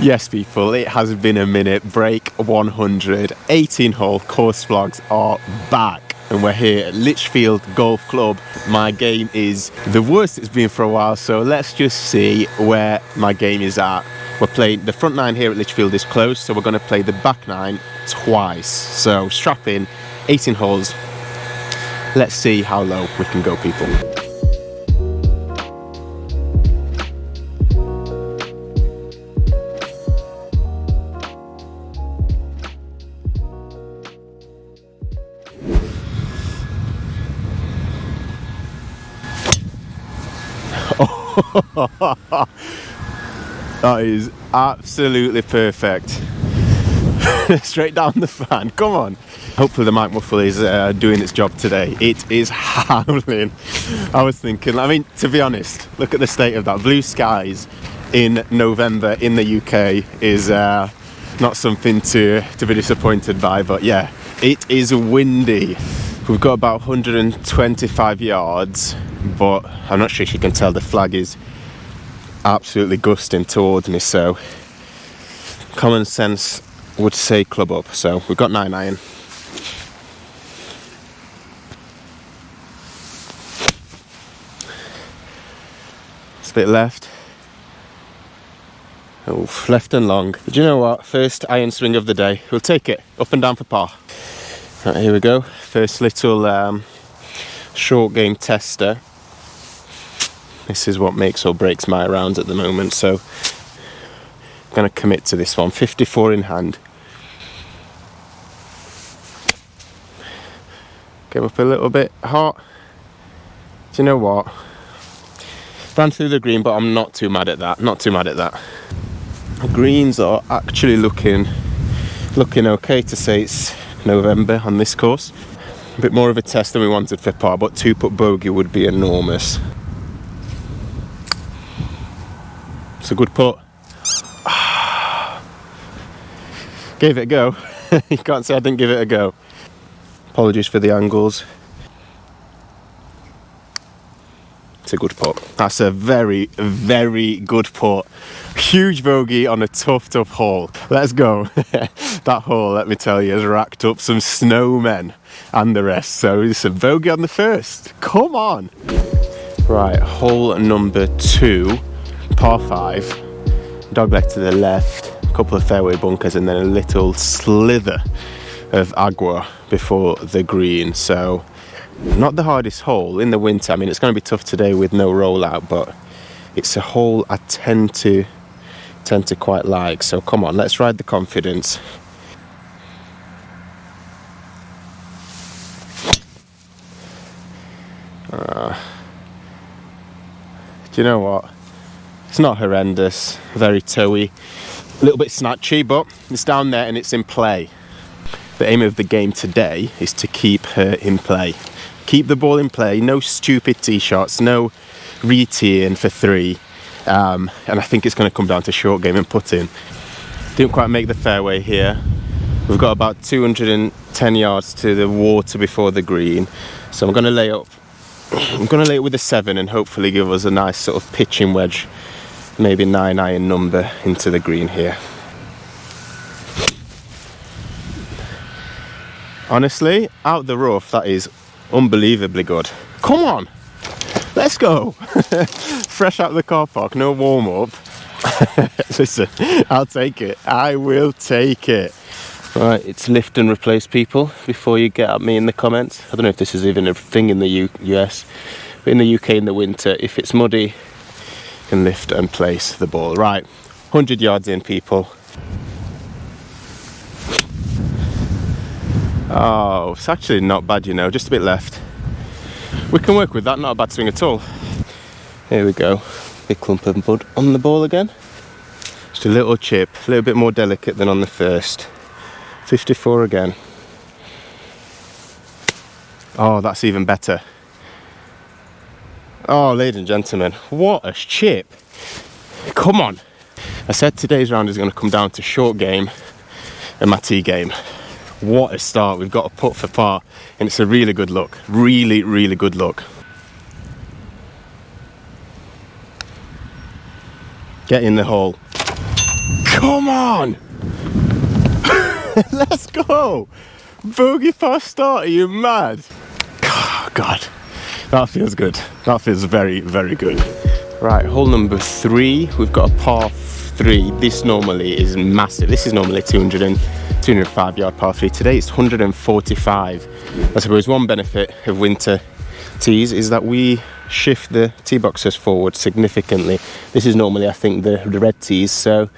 Yes, people, it has been a minute. Break 100, 18-hole course vlogs are back. And we're here at Lichfield Golf Club. My game is the worst it's been for a while, so let's just see where my game is at. We're playing, the front nine here at Lichfield is closed, so we're going to play the back nine twice. So strap in, 18 holes. Let's see how low we can go, people. That is absolutely perfect. Straight down the fan, come on. Hopefully the mic muffle is doing its job today. It is howling. I was thinking, I mean, to be honest, look at the state of that. Blue skies in November in the UK is not something to be disappointed by, but yeah, it is windy. We've got about 125 yards, but I'm not sure if you can tell the flag is absolutely gusting towards me, so common sense would say club up. So we've got 9 iron. It's a bit left. Oh, left and long. But you know what? First iron swing of the day. We'll take it up and down for par. Right, here we go. First little short game tester. This is what makes or breaks my rounds at the moment, so I'm going to commit to this one. 54 in hand. Get up a little bit hot. Do you know what? Ran through the green, but I'm not too mad at that. Not too mad at that. The greens are actually looking okay, to say it's November on this course. A bit more of a test than we wanted for par, but 2-putt bogey would be enormous. It's a good putt. Gave it a go. You can't say I didn't give it a go. Apologies for the angles. It's a good putt. That's a very, very good putt. Huge bogey on a tough hole. Let's go. That hole, let me tell you, has racked up some snowmen and the rest. So it's a bogey on the first. Come on. Right, hole number 2. Par 5, dogleg to the left, a couple of fairway bunkers, and then a little slither of agua before the green. So not the hardest hole in the winter. I mean, it's going to be tough today with no rollout, but it's a hole I tend to quite like. So come on, let's ride the confidence. Do you know what? It's not horrendous, very toey, a little bit snatchy, but it's down there and it's in play. The aim of the game today is to keep her in play. Keep the ball in play, no stupid tee shots, no re-teeing for 3. And I think it's going to come down to short game and putting. Didn't quite make the fairway here. We've got about 210 yards to the water before the green. So I'm going to lay it with a 7 and hopefully give us a nice sort of pitching wedge. Maybe 9 iron number into the green here. Honestly, out the rough, that is unbelievably good. Come on, let's go. Fresh out of the car park, no warm up. Listen, I'll take it. I will take it. Right, it's lift and replace, people, before you get at me in the comments. I don't know if this is even a thing in the US, but in the UK in the winter, if it's muddy, can lift and place the ball. Right, 100 yards in, people. Oh, it's actually not bad, you know, just a bit left. We can work with that, not a bad swing at all. Here we go, big clump of mud on the ball again. Just a little chip, a little bit more delicate than on the first. 54 again. Oh, that's even better. Oh, ladies and gentlemen, what a chip. Come on. I said today's round is going to come down to short game and my tee game. What a start. We've got a putt for par, and it's a really good look. Really, really good look. Get in the hole. Come on! Let's go! Bogey par start, are you mad? Oh, God, that feels good. That feels very, very good. Right, hole number 3, we've got a par 3. This normally is massive. This is normally 205 yard par 3. Today it's 145. I suppose one benefit of winter tees is that we shift the tee boxes forward significantly. This is normally, I think, the red tees, so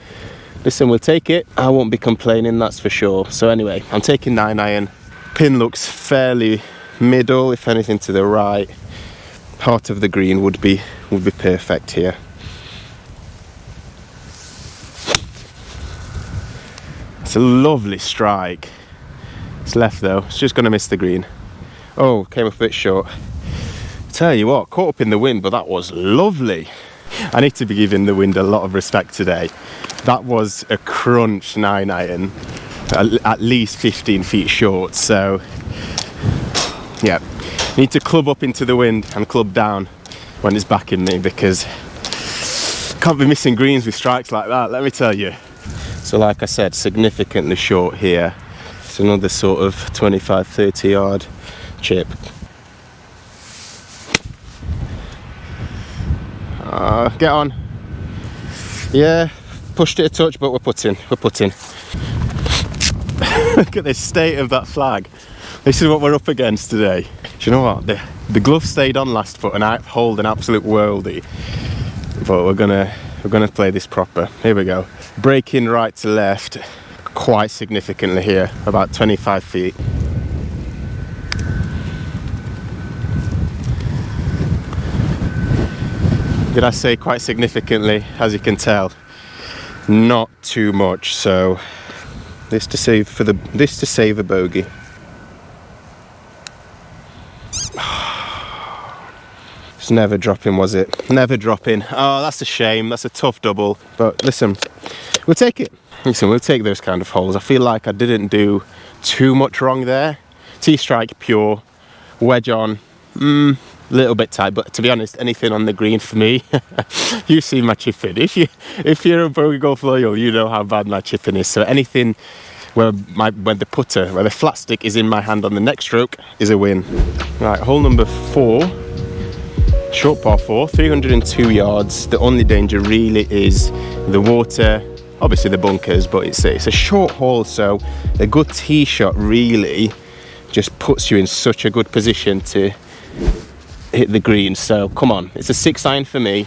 listen, we'll take it. I won't be complaining, that's for sure. So anyway, I'm taking 9-iron. Pin looks fairly middle, if anything to the right. Heart of the green would be perfect here. It's a lovely strike. It's left though, it's just going to miss the green. Oh, came up a bit short. Tell you what, caught up in the wind, but that was lovely. I need to be giving the wind a lot of respect today. That was a crunch 9-iron, at least 15 feet short, so yeah. Need to club up into the wind and club down when it's backing me, because can't be missing greens with strikes like that, let me tell you. So like I said, significantly short here. It's another sort of 25-30 yard chip. Get on. Yeah, pushed it a touch, but we're putting. Look at the state of that flag. This is what we're up against today. Do you know what? The glove stayed on last foot and I hold an absolute worldie. But we're gonna play this proper. Here we go. Breaking right to left quite significantly here, about 25 feet. Did I say quite significantly? As you can tell, not too much. So this to save a bogey. It's never dropping, was it? Never dropping. Oh, that's a shame. That's a tough double. But listen, we'll take it. Listen, we'll take those kind of holes. I feel like I didn't do too much wrong there. T-strike pure, wedge on. Little bit tight, but to be honest, anything on the green for me. You see my chipping. If you're a bogey golf loyal, you know how bad my chipping is. So anything where the flat stick is in my hand on the next stroke is a win. Right, hole number 4, short par 4, 302 yards. The only danger really is the water, obviously the bunkers, but it's a short hole, so a good tee shot really just puts you in such a good position to hit the green. So come on, it's a 6-iron for me.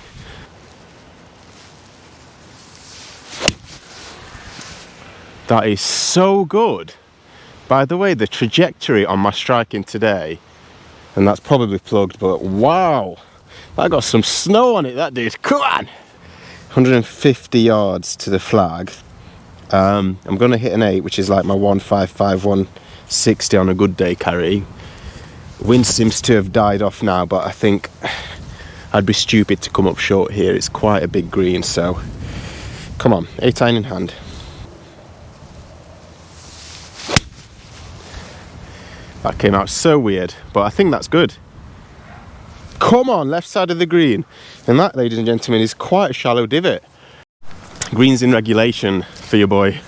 That is so good. By the way, the trajectory on my striking today, and that's probably plugged, but wow, that got some snow on it, that did. Come on. 150 yards to the flag. I'm gonna hit an 8, which is like my 155, 160 on a good day carry. Wind seems to have died off now, but I think I'd be stupid to come up short here. It's quite a big green, so come on, 8-iron in hand. That came out so weird, but I think that's good. Come on, left side of the green. And that, ladies and gentlemen, is quite a shallow divot. Greens in regulation for your boy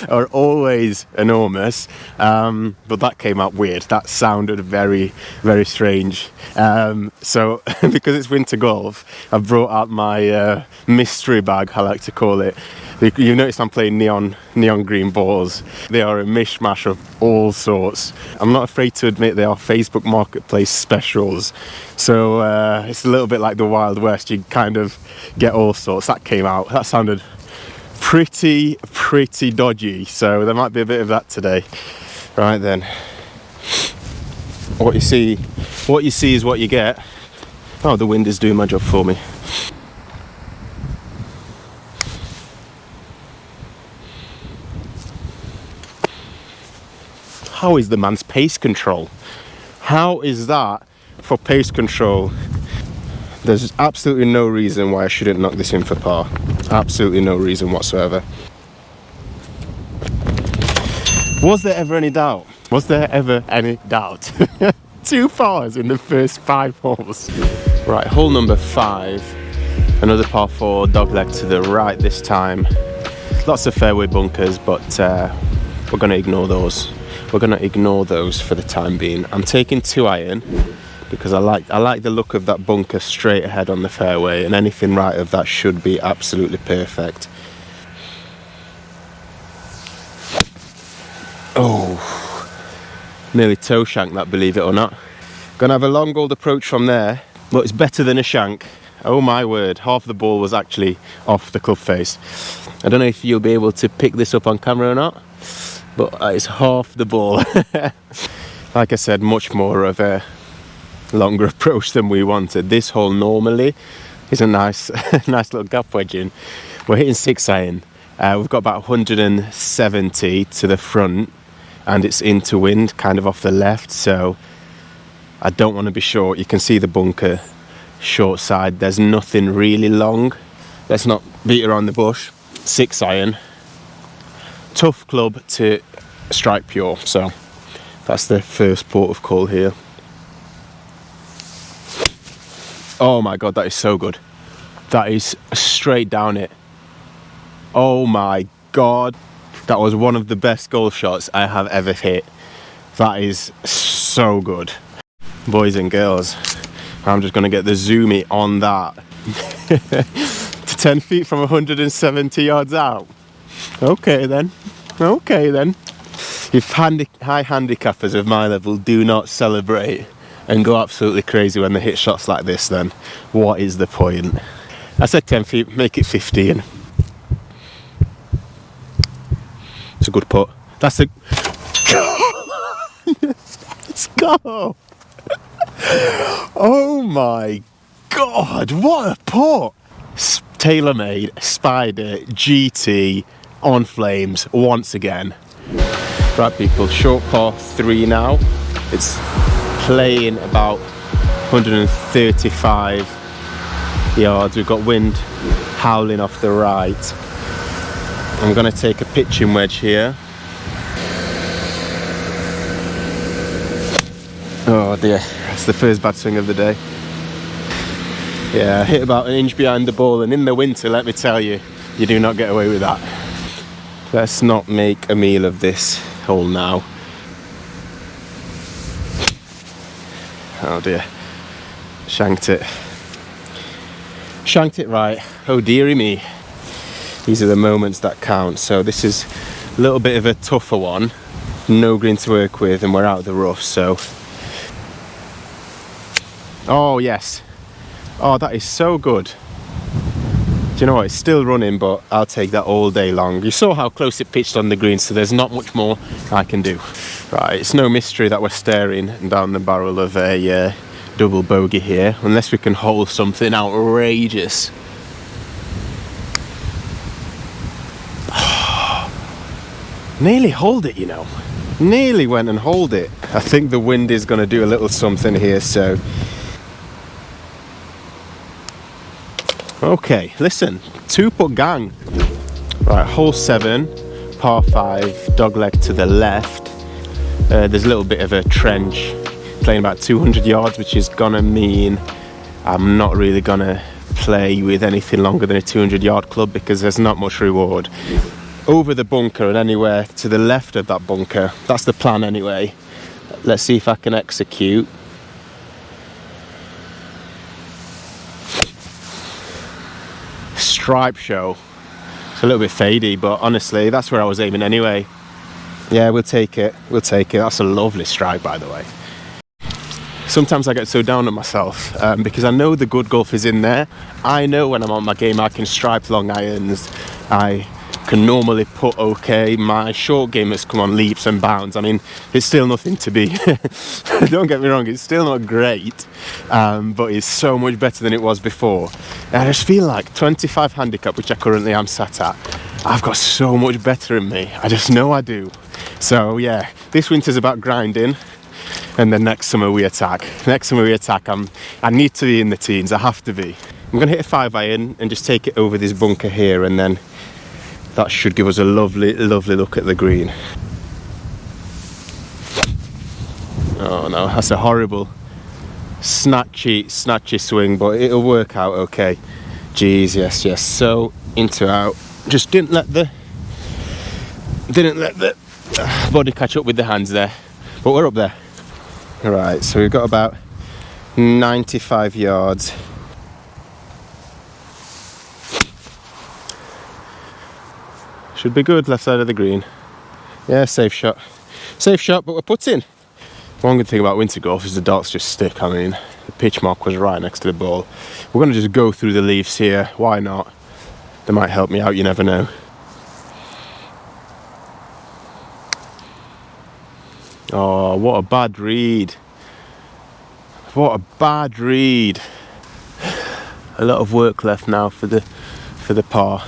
are always enormous, but that came out weird. That sounded very, very strange. So because it's winter golf, I've brought out my mystery bag, I like to call it. You've noticed I'm playing neon green balls. They are a mishmash of all sorts. I'm not afraid to admit they are Facebook Marketplace specials. So it's a little bit like the Wild West. You kind of get all sorts. That came out. That sounded pretty dodgy. So there might be a bit of that today. Right then. What you see is what you get. Oh, the wind is doing my job for me. How is the man's pace control? How is that for pace control? There's absolutely no reason why I shouldn't knock this in for par. Absolutely no reason whatsoever. Was there ever any doubt? Was there ever any doubt? 2 pars in the first 5 holes. Right, hole number 5. Another par 4, dogleg to the right this time. Lots of fairway bunkers, but we're going to ignore those. We're going to ignore those for the time being. I'm taking 2-iron because I like the look of that bunker straight ahead on the fairway, and anything right of that should be absolutely perfect. Oh, nearly toe shank that, believe it or not. Gonna have a long old approach from there, but it's better than a shank. Oh my word, half the ball was actually off the club face. I don't know if you'll be able to pick this up on camera or not, but it's half the ball. Like I said, much more of a longer approach than we wanted. This hole normally is a nice nice little gap wedge in. We're hitting 6-iron. We've got about 170 to the front, and it's into wind, kind of off the left, so I don't want to be short. You can see the bunker short side. There's nothing really long. Let's not beat around the bush. 6-iron. Tough club to strike pure, so that's the first port of call here. Oh my god, that is so good. That is straight down it. Oh my god. That was one of the best golf shots I have ever hit. That is so good. Boys and girls, I'm just going to get the zoomy on that. To 10 feet from 170 yards out. Okay then. Okay then. If high handicappers of my level do not celebrate and go absolutely crazy when they hit shots like this, then what is the point? I said 10 feet, make it 15. It's a good putt. That's a... Let's go! Oh my god, what a putt! Tailor-made, Spider, GT, on flames, once again. Right people, short par 3 now. It's playing about 135 yards. We've got wind howling off the right. I'm going to take a pitching wedge here. Oh dear, that's the first bad swing of the day. Yeah, I hit about an inch behind the ball, and in the winter, let me tell you, you do not get away with that. Let's not make a meal of this hole now. Oh dear, shanked it. Shanked it right. Oh dearie me. These are the moments that count. So this is a little bit of a tougher one. No green to work with, and we're out of the rough, so... Oh yes. Oh, that is so good. Do you know what? It's still running, but I'll take that all day long. You saw how close it pitched on the green, so there's not much more I can do. Right, it's no mystery that we're staring down the barrel of a double bogey here, unless we can hole something outrageous. Nearly holed it, you know. Nearly went and holed it. I think the wind is going to do a little something here, so... Okay, listen, 2-putt gang. Right, hole 7, par 5, dogleg to the left. There's a little bit of a trench, playing about 200 yards, which is gonna mean I'm not really gonna play with anything longer than a 200-yard club because there's not much reward. Over the bunker and anywhere to the left of that bunker, that's the plan anyway. Let's see if I can execute. Stripe show. It's a little bit fadey, but honestly that's where I was aiming anyway. Yeah, we'll take it, we'll take it. That's a lovely stripe, by the way. Sometimes I get so down on myself because I know the good golf is in there. I know when I'm on my game I can stripe long irons, I can normally putt okay. My short game has come on leaps and bounds. I mean, it's still nothing to be don't get me wrong, it's still not great, but it's so much better than it was before. And I just feel like 25 handicap, which I currently am sat at, I've got so much better in me. I just know I do. So yeah, this winter's about grinding, and then next summer we attack. Next summer we attack. I need to be in the teens, I have to be. I'm gonna hit a 5-iron and just take it over this bunker here, and then that should give us a lovely, lovely look at the green. Oh no, that's a horrible snatchy swing, but it'll work out okay. Jeez, yes, so into out. Just didn't let the Didn't let the body catch up with the hands there, but we're up there. Right, so we've got about 95 yards. Should be good, left side of the green. Yeah, safe shot. Safe shot, but we're putting. One good thing about winter golf is the darts just stick. I mean, the pitch mark was right next to the ball. We're going to just go through the leaves here. Why not? They might help me out, you never know. Oh, what a bad read. What a bad read. A lot of work left now for the par.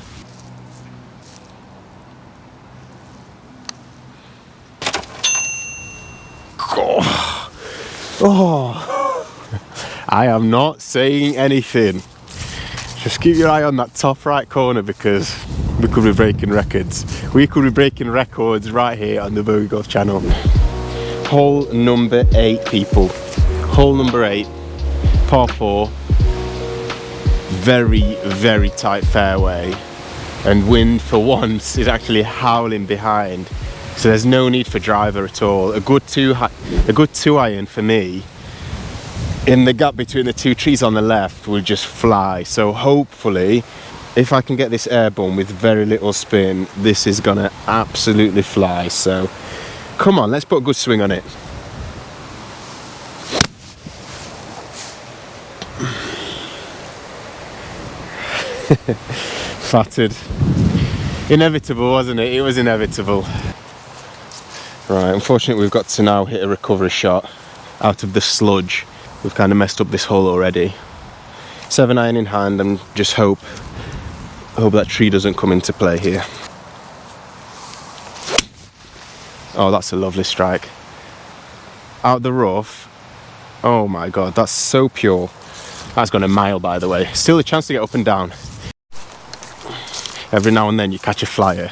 Oh, I am not saying anything. Just keep your eye on that top right corner because we could be breaking records. We could be breaking records right here on the Bogey Golf channel. Hole number 8, people. Hole number 8, par 4. Very, very tight fairway. And wind for once is actually howling behind. So there's no need for driver at all. A good two iron for me in the gap between the two trees on the left will just fly. So hopefully, if I can get this airborne with very little spin, this is gonna absolutely fly. So come on, let's put a good swing on it. Fattered. Inevitable, wasn't it? It was inevitable. Right, unfortunately we've got to now hit a recovery shot out of the sludge. We've kind of messed up this hole already. 7 iron in hand and just hope that tree doesn't come into play here. Oh, that's a lovely strike. Out the rough. Oh my god, that's so pure. That's gone a mile, by the way. Still a chance to get up and down. Every now and then you catch a flyer.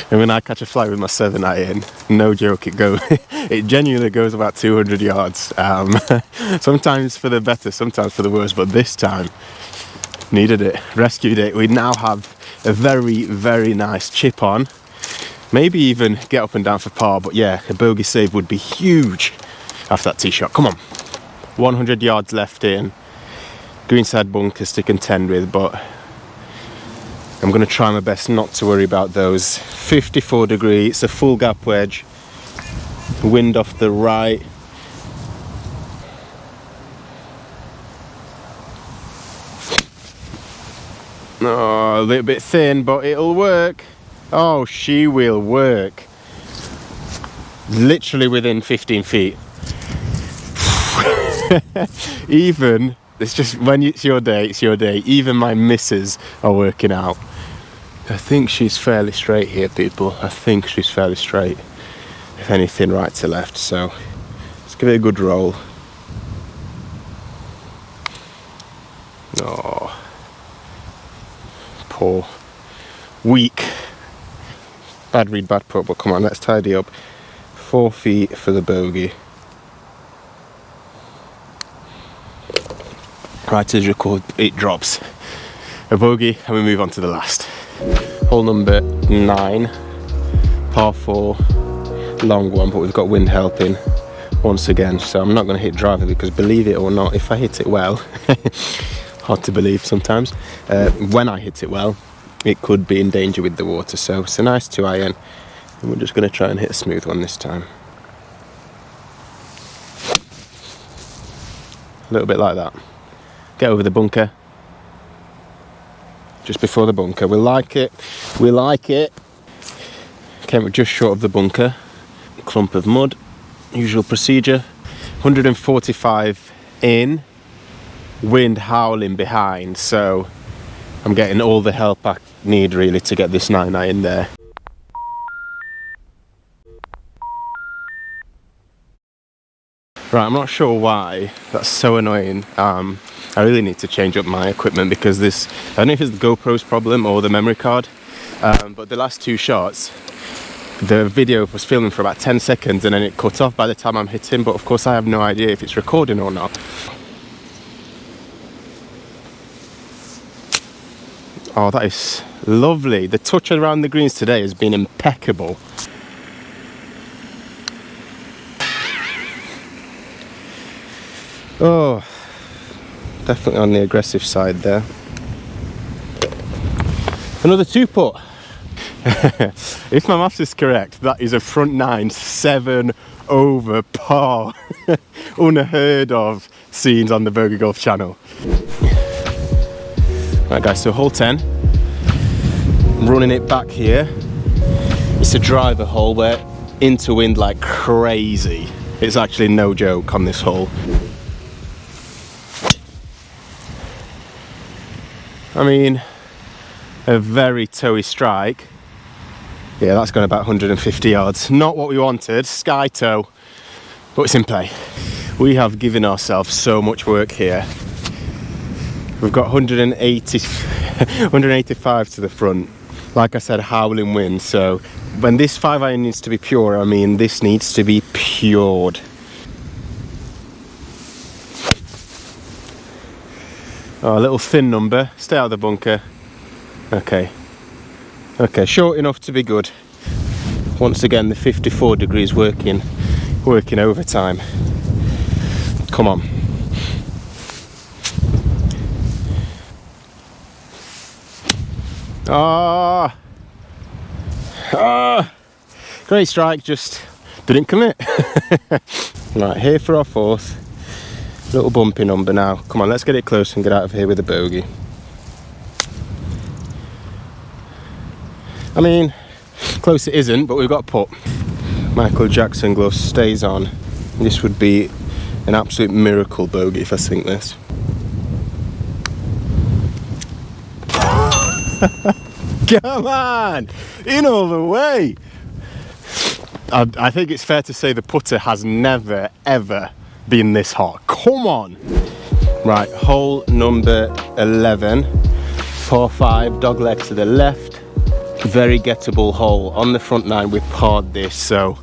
And when I catch a flyer with my 7 iron, no joke, it genuinely goes about 200 yards. Sometimes for the better, sometimes for the worse, but this time needed it, rescued it. We now have a very, very nice chip on. Maybe even get up and down for par, but yeah, a bogey save would be huge after that tee shot. Come on. 100 yards left in. Greenside bunkers to contend with, but I'm going to try my best not to worry about those. 54 degree, it's a full gap wedge. Wind off the right. Oh, a little bit thin, but it'll work. Oh, she will work. Literally within 15 feet. Even, it's just when it's your day, it's your day. Even my misses are working out. I think she's fairly straight here, people. I think she's fairly straight. If anything, right to left. So let's give it a good roll. Oh, poor, weak. Bad read, bad putt, but come on, let's tidy up. 4 feet for the bogey. Right as record, it drops. A bogey, and we move on to the last. Hole number 9, par 4, long one, but we've got wind helping once again. So I'm not going to hit driver because, believe it or not, if I hit it well, hard to believe sometimes, when I hit it well, it could be in danger with the water. So it's a nice 2 iron, and we're just going to try and hit a smooth one this time. A little bit like that. Get over the bunker. Just before the bunker. We like it. We like it. Came just short of the bunker. Clump of mud. Usual procedure. 145 in. Wind howling behind. So I'm getting all the help I need really to get this 9 iron there. Right, I'm not sure why. That's so annoying. I really need to change up my equipment because this, I don't know if it's the GoPro's problem or the memory card, but the last 2 shots, the video was filming for about 10 seconds and then it cut off by the time I'm hitting, but of course I have no idea if it's recording or not. Oh, that is Lovely. The touch around the greens today has been impeccable. Oh, definitely on the aggressive side there. Another 2-putt. If my maths is correct, that is a front 9 7 over par. Unheard of scenes on the Bogey Golf channel. Right guys, so hole 10. I'm running it back here. It's a driver hole where into wind like crazy. It's actually no joke on this hole. I mean, a very toey strike. Yeah, that's gone about 150 yards. Not what we wanted, sky toe, but it's in play. We have given ourselves so much work here. We've got 185 to the front. Like I said, howling wind, so when this 5-iron needs to be pure, I mean this needs to be pured. Oh, a little thin number, stay out of the bunker. Okay, short enough to be good. Once again, the 54 degrees working overtime. Come on. Great strike, just didn't commit. Right, here for our 4th. Little bumpy number now. Come on, let's get it close and get out of here with a bogey. I mean, close it isn't, but we've got a putt. Michael Jackson glove stays on. This would be an absolute miracle bogey if I sink this. Come on! In all the way! I think it's fair to say the putter has never, ever been this hot. Come on! Right, hole number 11. Par 5, dog leg to the left. Very gettable hole. On the front 9 we've parred this, so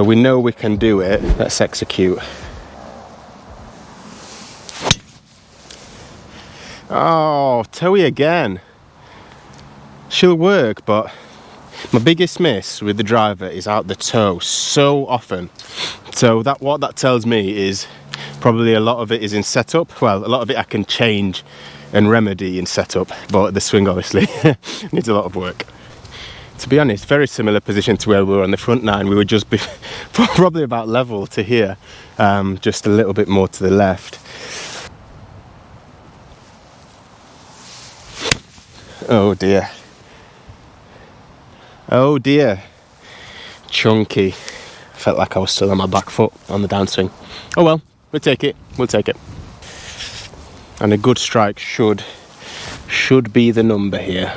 we know we can do it. Let's execute. Oh, toey again. She'll work, but my biggest miss with the driver is out the toe so often. So what that tells me is probably a lot of it is in setup. Well, a lot of it I can change and remedy in setup, but the swing obviously needs a lot of work. To be honest, very similar position to where we were on the front 9. We would just be probably about level to here, just a little bit more to the left. Oh dear. Oh dear. Chunky. Felt like I was still on my back foot on the downswing. Oh well, we'll take it. We'll take it. And a good strike should be the number here.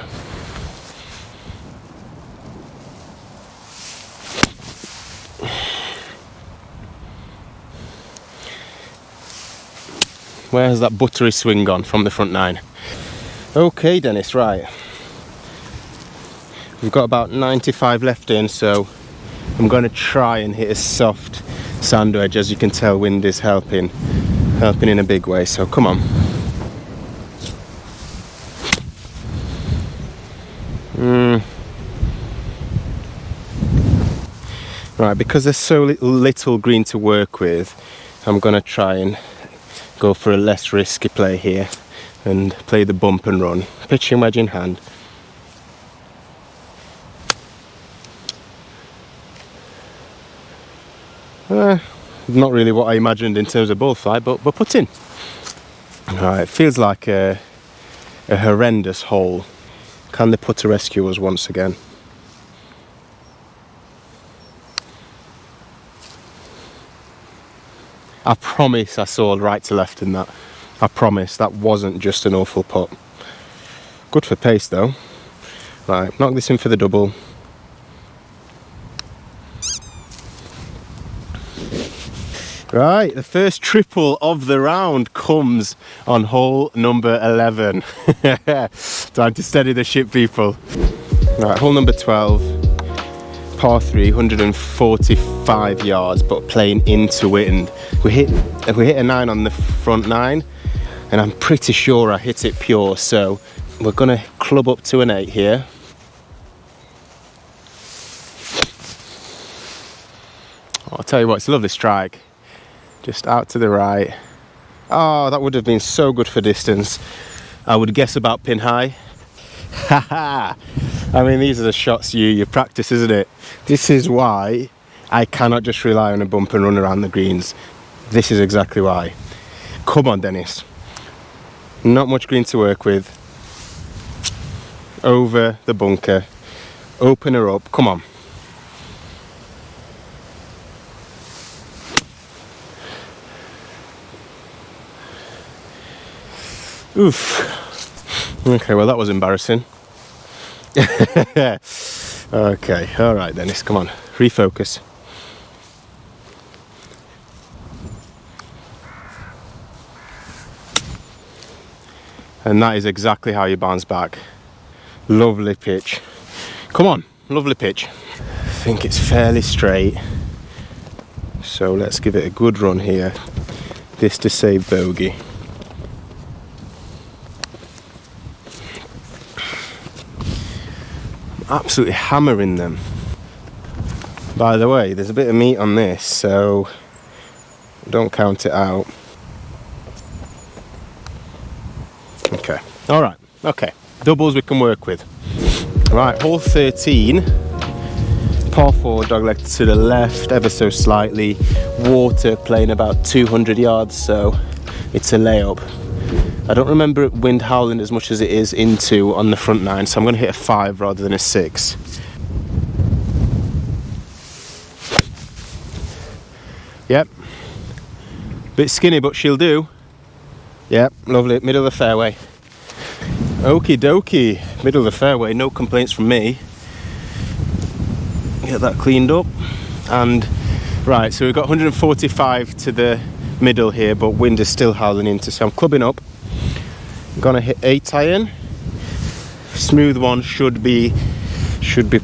Where has that buttery swing gone from the front 9? Okay, Dennis, right. We've got about 95 left in, so I'm going to try and hit a soft sand wedge. As you can tell, wind is helping in a big way, so come on. Right, because there's so little green to work with, I'm going to try and go for a less risky play here and play the bump and run. Pitching wedge in hand. Not really what I imagined in terms of ball flight, but we're putting. Alright, feels like a horrendous hole. Can the putter rescue us once again? I promise I saw right to left in that. I promise that wasn't just an awful putt. Good for pace though. Right, knock this in for the double. Right, the first triple of the round comes on hole number 11. Time to steady the ship, people. Right, hole number 12, par 3, 145 yards, but playing into wind. We hit a 9 on the front 9, and I'm pretty sure I hit it pure, so We're going to club up to an 8 here. I'll tell you what, it's a lovely strike. Just out to the right. Oh, that would have been so good for distance. I would guess about pin high. Haha! I mean, these are the shots you practice, isn't it? This is why I cannot just rely on a bump and run around the greens. This is exactly why. Come on, Dennis. Not much green to work with. Over the bunker. Open her up. Come on. Oof. Okay, well that was embarrassing. Okay, alright Dennis, come on, refocus. And that is exactly how you bounce back. Lovely pitch. Come on, lovely pitch. I think it's fairly straight. So let's give it a good run here. This to save bogey. Absolutely hammering them. By the way, there's a bit of meat on this, so don't count it out. Okay, all right, okay. Doubles we can work with. Right, hole 13, par 4, dogleg to the left, ever so slightly. Water playing about 200 yards, so it's a layup. I don't remember wind howling as much as it is into on the front 9, so I'm going to hit a 5 rather than a 6. Yep. Bit skinny, but she'll do. Yep, lovely. Middle of the fairway. Okie dokie. Middle of the fairway, no complaints from me. Get that cleaned up. And, right, so we've got 145 to the middle here, but wind is still howling into, so I'm clubbing up. Gonna hit 8 iron. Smooth one should be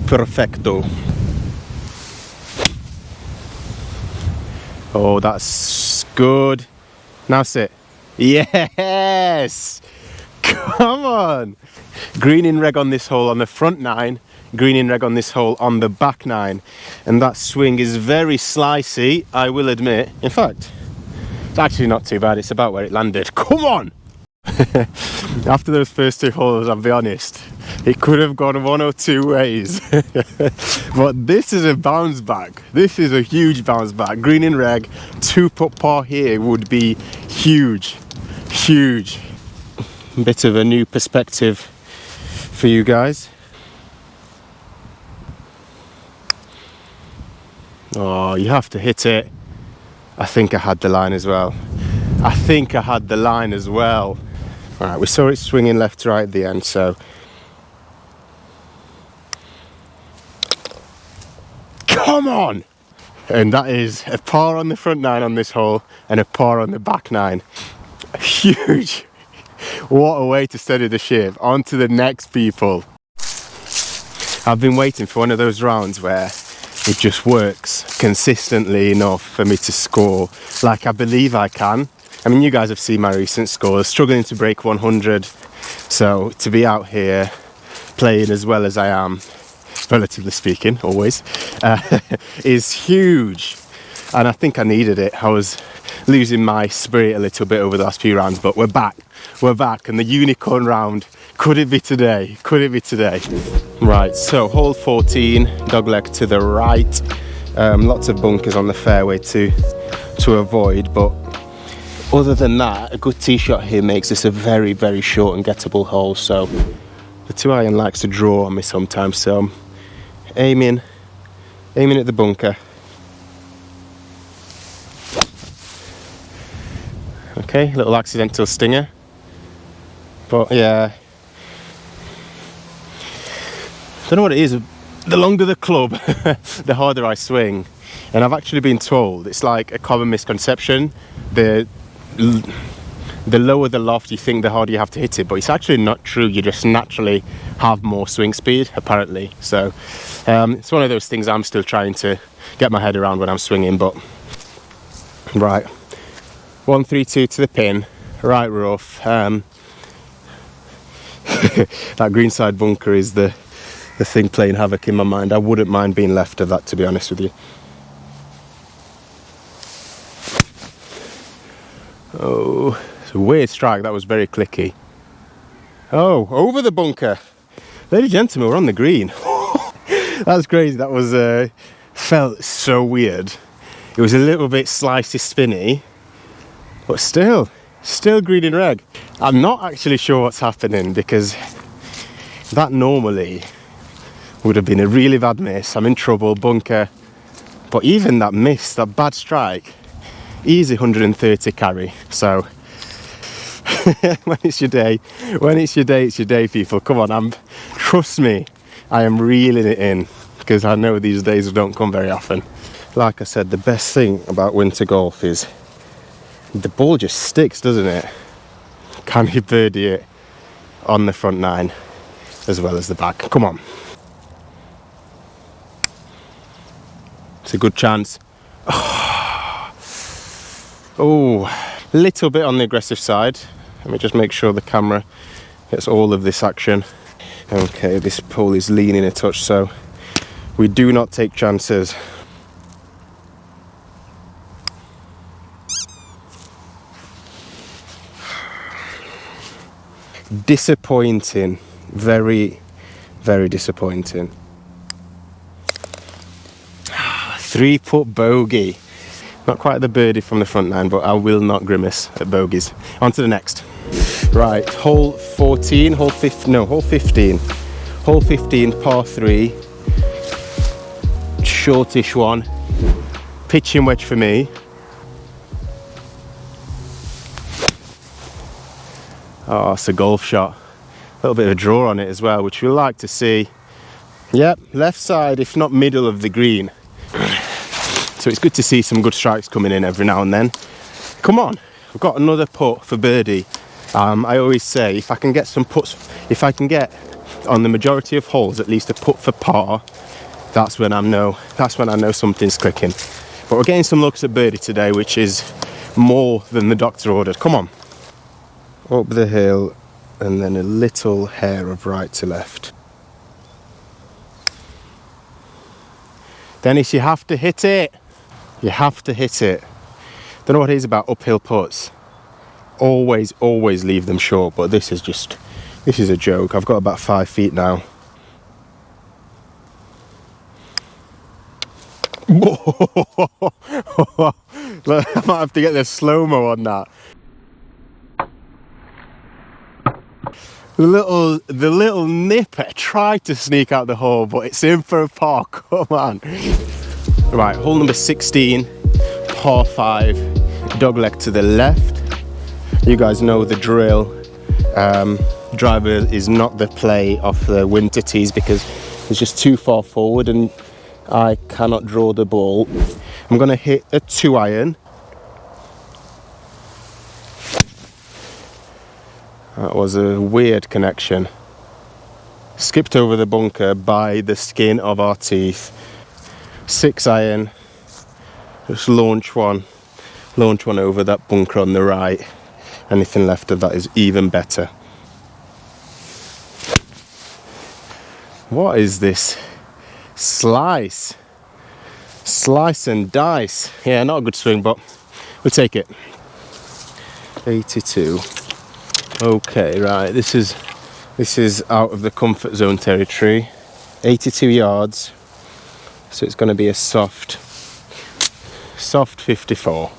perfecto. Oh, that's good. Now sit. Yes! Come on! Green in reg on this hole on the front 9, green in reg on this hole on the back 9. And that swing is very slicey, I will admit. In fact, it's actually not too bad, it's about where it landed. Come on! After those first 2 holes, I'll be honest, it could have gone 1 or 2 ways. But this is a bounce back. This is a huge bounce back. Green in reg, 2-putt par here would be huge. Huge. Bit of a new perspective for you guys. Oh, you have to hit it. I think I had the line as well. I think I had the line as well. Alright, we saw it swinging left to right at the end, so. Come on! And that is a par on the front 9 on this hole and a par on the back 9. Huge! What a way to steady the ship. On to the next, people. I've been waiting for one of those rounds where it just works consistently enough for me to score like I believe I can. I mean, you guys have seen my recent scores, struggling to break 100. So to be out here playing as well as I am, relatively speaking, always, is huge. And I think I needed it. I was losing my spirit a little bit over the last few rounds, but we're back. We're back, and the unicorn round, could it be today? Could it be today? Right, so hole 14, dogleg to the right. Lots of bunkers on the fairway to avoid, but other than that, a good tee shot here makes this a very, very short and gettable hole. So the 2 iron likes to draw on me sometimes, so I'm aiming at the bunker. Okay, little accidental stinger, but yeah, don't know what it is. The longer the club, the harder I swing, and I've actually been told it's like a common misconception. The lower the loft you think, the harder you have to hit it, but it's actually not true. You just naturally have more swing speed, apparently. So it's one of those things I'm still trying to get my head around when I'm swinging. But right, 1-3-2 to the pin, right rough. That greenside bunker is the thing playing havoc in my mind. I wouldn't mind being left of that, to be honest with you. Oh, it's a weird strike. That was very clicky. Oh, over the bunker. Ladies and gentlemen, we're on the green. That's crazy. That was felt so weird. It was a little bit slicey, spinny, but still green and reg. I'm not actually sure what's happening, because that normally would have been a really bad miss. I'm in trouble, bunker. But even that miss, that bad strike, easy 130 carry. So when it's your day, it's your day, people. Come on, trust me, I am reeling it in, because I know these days don't come very often. Like I said, the best thing about winter golf is the ball just sticks, doesn't it? Can you birdie it on the front nine as well as the back? Come on. It's a good chance. Oh, little bit on the aggressive side. Let me just make sure the camera gets all of this action. Okay, this pole is leaning a touch, so we do not take chances. Disappointing. Very, very disappointing. 3-putt bogey. Not quite the birdie from the front nine, but I will not grimace at bogeys. On to the next. Right, hole 14, hole 15. Hole 15, par 3. Shortish one. Pitching wedge for me. Oh, it's a golf shot. A little bit of a draw on it as well, which we like to see. Yep, left side, if not middle of the green. So it's good to see some good strikes coming in every now and then. Come on, we've got another putt for birdie. I always say, if I can get some putts, if I can get on the majority of holes at least a putt for par, that's when I know something's clicking. But we're getting some looks at birdie today, which is more than the doctor ordered. Come on. Up the hill, and then a little hair of right to left. Dennis, you have to hit it. You have to hit it. Don't know what it is about uphill putts. Always leave them short, but this is a joke. I've got about 5 feet now. I might have to get the slow-mo on that. The little nipper tried to sneak out the hole, but it's in for a par. Come on. Right, hole number 16, par 5, dogleg to the left. You guys know the drill. Driver is not the play of the winter tees because it's just too far forward and I cannot draw the ball. I'm going to hit a 2-iron. That was a weird connection. Skipped over the bunker by the skin of our teeth. 6-iron. Just launch one over that bunker on the right. Anything left of that is even better. What is this? Slice and dice. Yeah, not a good swing, but we'll take it. 82. Okay, right, this is out of the comfort zone territory. 82 yards, so it's going to be a soft 54.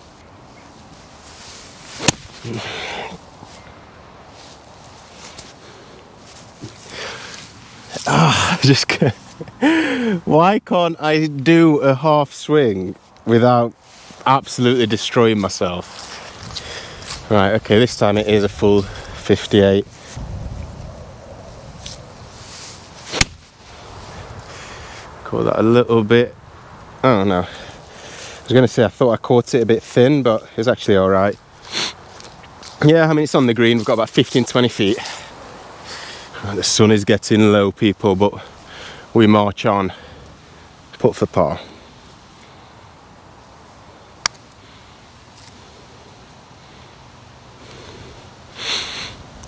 Why can't I do a half swing without absolutely destroying myself? Right, okay, this time it is a full 58. Caught that a little bit. Oh no. I was going to say I thought I caught it a bit thin, but it was actually alright. Yeah, I mean, it's on the green. We've got about 15-20 feet. The sun is getting low, people, but we march on. Putt for par.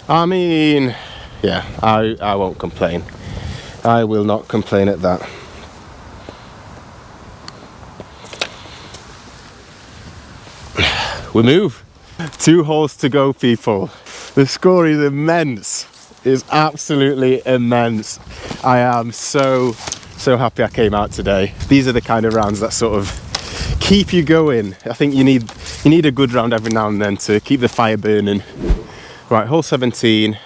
I mean, yeah, I won't complain. I will not complain at that. We move. 2 holes to go, people. The score is immense. It's absolutely immense. I am so happy I came out today. These are the kind of rounds that sort of keep you going. I think you need a good round every now and then to keep the fire burning. Right, hole 17,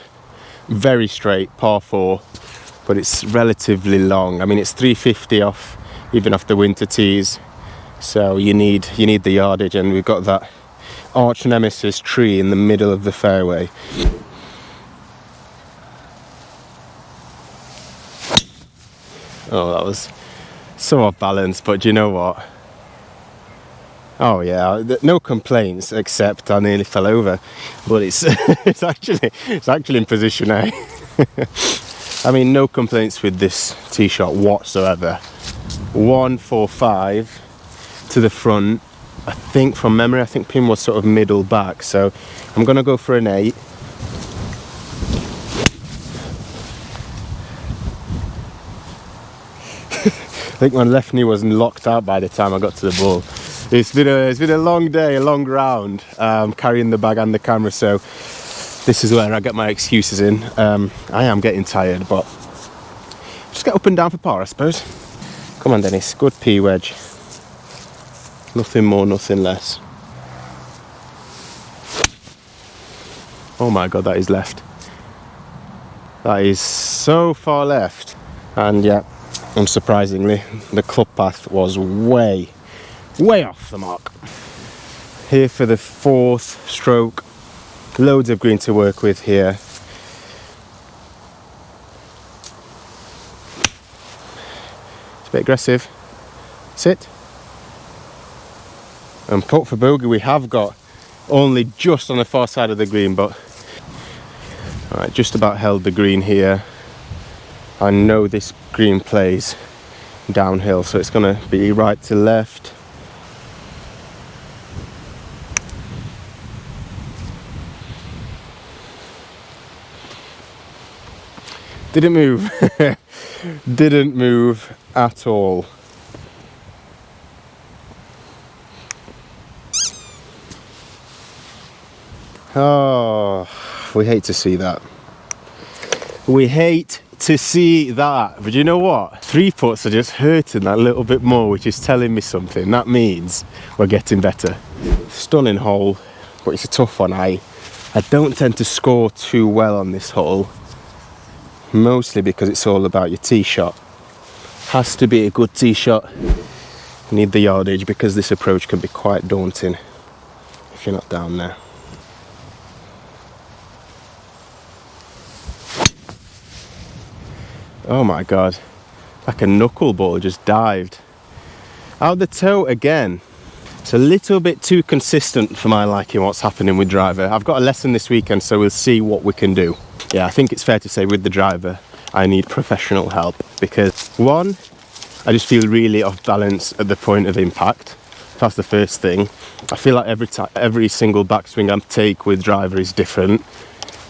very straight, par 4, but it's relatively long. I mean, it's 350 off, even off the winter tees. So you need the yardage, and we've got that arch nemesis tree in the middle of the fairway. Oh, that was so off balance, but do you know what? Oh yeah, no complaints, except I nearly fell over. But it's it's actually in position A. I mean, no complaints with this tee shot whatsoever. 145 to the front. I think from memory, I think pin was sort of middle back, so I'm gonna go for an 8. I think my left knee was locked out by the time I got to the ball. It's been a long day, a long round, carrying the bag and the camera, so this is where I get my excuses in. I am getting tired, but just get up and down for par, I suppose. Come on, Dennis, good P wedge. Nothing more, nothing less. Oh my God, that is left. That is so far left. And yeah, unsurprisingly, the club path was way off the mark. Here for the 4th stroke. Loads of green to work with here. It's a bit aggressive. Sit. And putt for bogey we have got, only just on the far side of the green, but alright, just about held the green here. I know this green plays downhill, so it's going to be right to left. Didn't move. Didn't move at all. Oh, we hate to see that. We hate to see that. But you know what? 3 putts are just hurting that little bit more, which is telling me something. That means we're getting better. Stunning hole, but it's a tough one. I don't tend to score too well on this hole, mostly because it's all about your tee shot. Has to be a good tee shot. Need the yardage, because this approach can be quite daunting if you're not down there. Oh my God, like a knuckleball just dived. Out the toe again. It's a little bit too consistent for my liking, what's happening with driver. I've got a lesson this weekend, so we'll see what we can do. Yeah, I think it's fair to say with the driver, I need professional help, because 1, I just feel really off balance at the point of impact. That's the first thing. I feel like every single backswing I take with driver is different.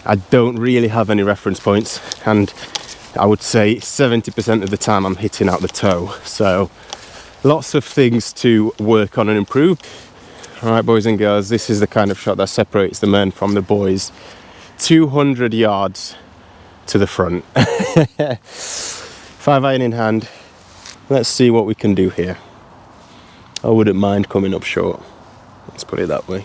I don't really have any reference points, and I would say 70% of the time I'm hitting out the toe. So lots of things to work on and improve. All right, boys and girls, this is the kind of shot that separates the men from the boys. 200 yards to the front. 5-iron in hand. Let's see what we can do here. I wouldn't mind coming up short. Let's put it that way.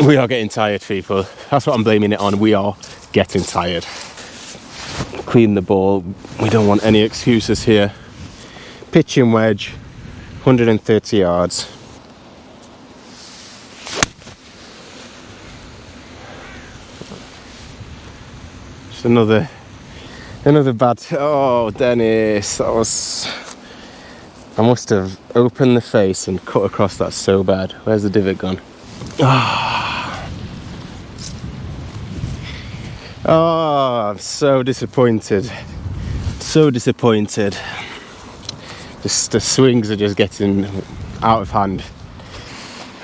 We are getting tired, people. That's what I'm blaming it on. We are getting tired. Clean the ball. We don't want any excuses here. Pitching wedge, 130 yards. Just another bad. Oh, Dennis, that was. I must have opened the face and cut across that so bad. Where's the divot gone? Oh, I'm so disappointed. So disappointed. The swings are just getting out of hand.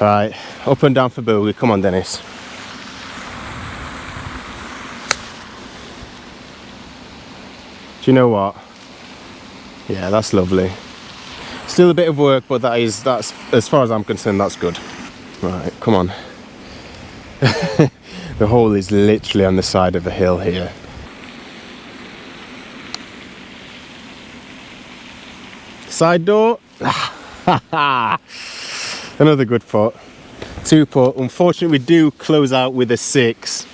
Right, up and down for bogey. Come on, Dennis. Do you know what? Yeah, that's lovely. Still a bit of work, but that's, as far as I'm concerned, that's good. Right, come on. The hole is literally on the side of a hill here. Side door. Another good putt. 2 putt. Unfortunately, we do close out with a 6.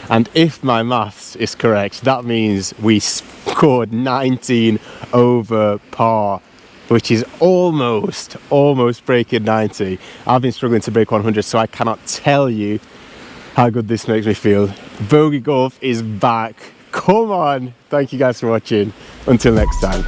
And if my maths is correct, that means we scored 19 over par, which is almost breaking 90. I've been struggling to break 100, so I cannot tell you how good this makes me feel. Bogey Golf is back. Come on. Thank you guys for watching. Until next time.